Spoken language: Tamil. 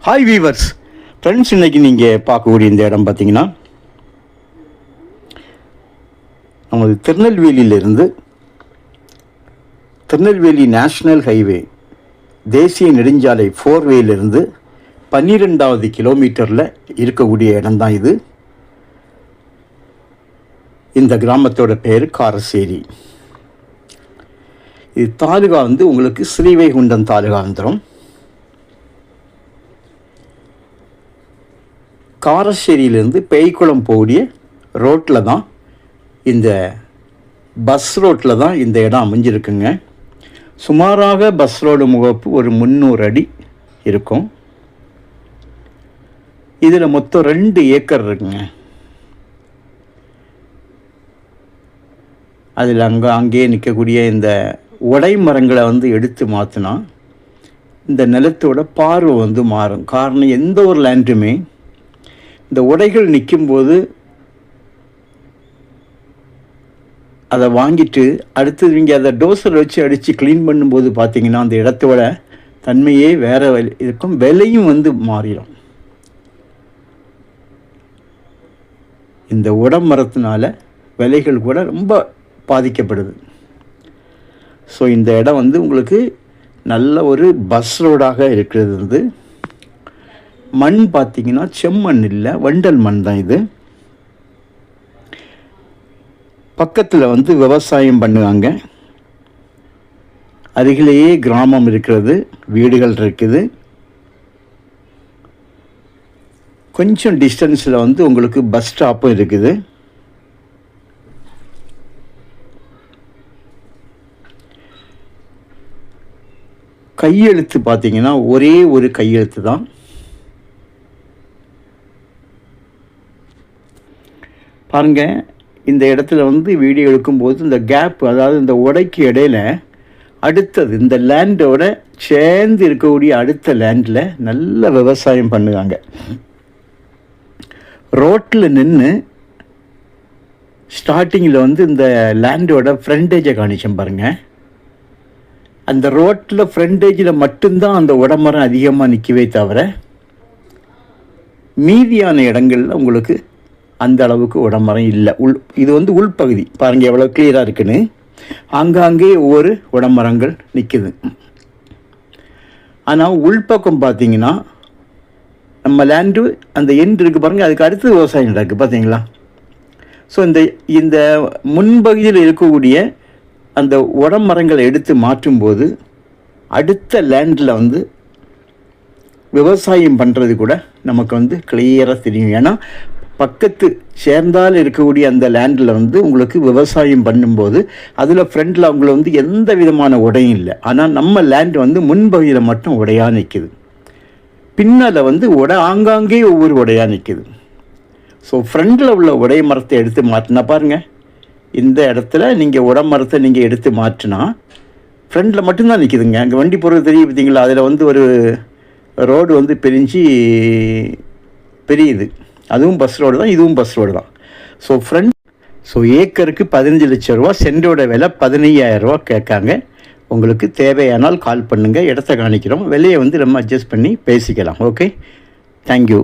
ஹாய் வீவர்ஸ் ஃப்ரெண்ட்ஸ், இன்றைக்கி நீங்கள் பார்க்கக்கூடிய இந்த இடம் பார்த்தீங்கன்னா நமது திருநெல்வேலியிலிருந்து திருநெல்வேலி நேஷ்னல் ஹைவே தேசிய நெடுஞ்சாலை 4வேலிருந்து 12வது கிலோமீட்டரில் இருக்கக்கூடிய இடம்தான் இது. இந்த கிராமத்தோட பேர் காரசேரி. இது தாலுகா உங்களுக்கு ஸ்ரீவைகுண்டம் தாலுகா வந்துடும். காரசேரியிலேருந்து பேய்க்குளம் போகக்கூடிய ரோட்டில் தான் இந்த பஸ் ரோட்டில் தான் இந்த இடம் அமைஞ்சிருக்குங்க. சுமாராக பஸ் ரோடு முகப்பு ஒரு 300 அடி இருக்கும். இதில் மொத்தம் 2 ஏக்கர் இருக்குங்க. அதில் அங்கேயே நிற்கக்கூடிய இந்த உடை மரங்களை எடுத்து மாற்றினா இந்த நிலத்தோட பார்வை மாறும். காரணம், எந்த ஒரு லேண்டுமே இந்த உடைகள் நிற்கும்போது அதை வாங்கிட்டு அடுத்தது நீங்கள் அதை டோசர் வச்சு அடித்து க்ளீன் பண்ணும்போது பார்த்திங்கன்னா அந்த இடத்தோட தன்மையே வேறு இருக்கும். விலையும் மாறிடும். இந்த உடமரத்தினால விலைகள் கூட ரொம்ப பாதிக்கப்படுது. ஸோ இந்த இடம் உங்களுக்கு நல்ல ஒரு பஸ் ரோடாக இருக்கிறது. மண் பார்த்திங்கன்னா செம்மண் இல்லை, வண்டல் மண் தான் இது. பக்கத்தில் விவசாயம் பண்ணுவாங்க. அருகிலேயே கிராமம் இருக்கிறது, வீடுகள் இருக்குது. கொஞ்சம் டிஸ்டன்ஸில் உங்களுக்கு பஸ் ஸ்டாப்பும் இருக்குது. கையெழுத்து பார்த்திங்கன்னா ஒரே ஒரு கையெழுத்து தான். பாருங்கள், இந்த இடத்துல வீடியோ எடுக்கும்போது இந்த கேப், அதாவது இந்த உடைக்கு இடையில் அடுத்தது இந்த லேண்டோட சேர்ந்து இருக்கக்கூடிய அடுத்த லேண்டில் நல்ல விவசாயம் பண்ணுவாங்க. ரோட்டில் நின்று ஸ்டார்டிங்கில் இந்த லேண்டோட ஃப்ரண்டேஜை காணிச்சேன் பாருங்கள். அந்த ரோட்டில் ஃப்ரண்டேஜில் மட்டும்தான் அந்த உடமரம் அதிகமாக நிற்கவே தவிர மீதியான இடங்களில் அந்த அளவுக்கு உடமரம் இல்லை. இது உள்பகுதி பாருங்கள் எவ்வளோ கிளியராக இருக்குன்னு. ஆங்காங்கே ஒவ்வொரு உடமரங்கள் நிற்குது. ஆனால் உள்பக்கம் பார்த்திங்கன்னா நம்ம லேண்டு அந்த எண்டு இருக்குது பாருங்கள், அதுக்கு அடுத்து விவசாயம் நடக்குது பார்த்தீங்களா. ஸோ இந்த முன்பகுதியில் இருக்கக்கூடிய அந்த உடமரங்களை எடுத்து மாற்றும்போது அடுத்த லேண்டில் விவசாயம் பண்ணுறது கூட நமக்கு கிளியராக தெரியும். ஏன்னா பக்கத்து சேர்ந்தால் இருக்கக்கூடிய அந்த லேண்டில் உங்களுக்கு விவசாயம் பண்ணும்போது அதில் ஃப்ரண்டில் அவங்கள எந்த விதமான உடையும் இல்லை. ஆனால் நம்ம லேண்டு முன்பகுதியில் மட்டும் உடையாக நிற்குது, பின்னால் ஆங்காங்கே ஒவ்வொரு உடையாக நிற்குது. ஸோ ஃப்ரண்டில் உள்ள உடைய மரத்தை எடுத்து மாற்றினா பாருங்கள், இந்த இடத்துல நீங்கள் உடமரத்தை நீங்கள் எடுத்து மாற்றினா ஃப்ரண்டில் மட்டும்தான் நிற்கிதுங்க. அங்கே வண்டி போகிறது தெரியும் பார்த்தீங்களா. அதில் ஒரு ரோடு பிரிஞ்சு பெரியுது. அதுவும் பஸ் ரோடு தான், இதுவும் பஸ் ரோடு தான். ஸோ ஏக்கருக்கு 15 லட்சம் ரூபா, சென்டோட விலை 15,000 ரூபா கேட்காங்க. உங்களுக்கு தேவையானால் கால் பண்ணுங்கள், இடத்த காணிக்கிறோம். விலையை நம்ம அட்ஜஸ்ட் பண்ணி பேசிக்கலாம். Okay, thank you.